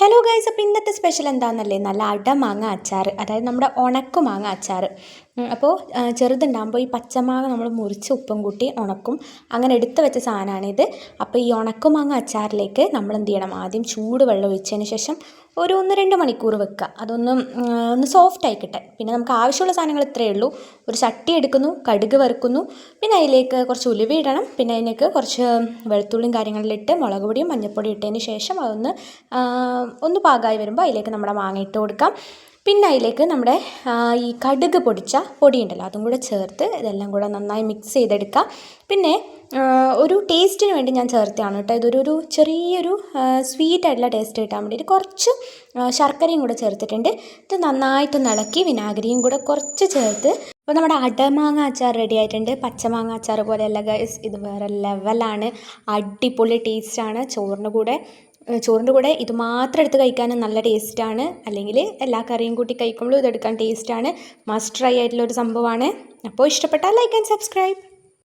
Hello guys, അപ്പോൾ ഇന്നത്തെ special എന്താണെന്നല്ലേ, നല്ല അടമാങ്ങ അച്ചാർ, അതായത് നമ്മുടെ ഉണക്കമാങ്ങ അച്ചാർ. അപ്പോൾ ചെറുതുണ്ടാകുമ്പോൾ ഈ പച്ചമാങ്ങ നമ്മൾ മുറിച്ച് ഉപ്പും കൂട്ടി ഉണക്കും, അങ്ങനെ എടുത്ത് വെച്ച സാധനമാണിത്. അപ്പോൾ ഈ ഉണക്കമാങ്ങ അച്ചാറിലേക്ക് നമ്മൾ എന്ത് ചെയ്യണം, ആദ്യം ചൂട് വെള്ളം ഒഴിച്ചതിന് ശേഷം ഒരു 1-2 മണിക്കൂർ വെക്കുക, ഒന്ന് സോഫ്റ്റായി കിട്ടാൻ. പിന്നെ നമുക്ക് ആവശ്യമുള്ള സാധനങ്ങൾ ഇത്രയേ ഉള്ളൂ. ഒരു ചട്ടി എടുക്കുന്നു, കടുക് വറുക്കുന്നു, പിന്നെ അതിലേക്ക് കുറച്ച് ഉലുവ ഇടണം, പിന്നെ അതിലേക്ക് കുറച്ച് വെളുത്തുള്ളിയും കാര്യങ്ങളിലിട്ട് മുളക് പൊടിയും മഞ്ഞൾപ്പൊടിയും ഇട്ടതിന് ശേഷം ഒന്ന് പാകമായി വരുമ്പോൾ അതിലേക്ക് നമ്മുടെ മാങ്ങ ഇട്ട് കൊടുക്കാം. പിന്നെ അതിലേക്ക് നമ്മുടെ ഈ കടുക് പൊടിച്ച പൊടിയുണ്ടല്ലോ അതും കൂടെ ചേർത്ത് ഇതെല്ലാം കൂടെ നന്നായി മിക്സ് ചെയ്തെടുക്കുക. പിന്നെ ഒരു ടേസ്റ്റിന് വേണ്ടി ഞാൻ ചേർത്താണ് കേട്ടോ, ഇതൊരു ചെറിയൊരു സ്വീറ്റായിട്ടുള്ള ടേസ്റ്റ് കിട്ടാൻ വേണ്ടിയിട്ട് കുറച്ച് ശർക്കരയും കൂടെ ചേർത്തിട്ടുണ്ട്. ഇത് നന്നായിട്ടൊന്ന് ഇളക്കി വിനാഗിരിയും കൂടെ കുറച്ച് ചേർത്ത് അപ്പോൾ നമ്മുടെ അടമാങ്ങ അച്ചാർ റെഡി ആയിട്ടുണ്ട്. പച്ചമാങ്ങ അച്ചാർ പോലെയല്ല ഗൈസ്, ഇത് വേറെ ലെവലാണ്, അടിപൊളി ടേസ്റ്റാണ്. ചോറിൻ്റെ കൂടെ ഇത് മാത്രം എടുത്ത് കഴിക്കാനും നല്ല ടേസ്റ്റാണ്, അല്ലെങ്കിൽ എല്ലാ കറിയും കൂട്ടി കഴിക്കുമ്പോഴും ഇതെടുക്കാൻ ടേസ്റ്റാണ്. മസ്റ്റ് ട്രൈ ആയിട്ടുള്ളൊരു സംഭവമാണ്. അപ്പോൾ ഇഷ്ടപ്പെട്ടാൽ ലൈക്ക് ആൻഡ് സബ്സ്ക്രൈബ്.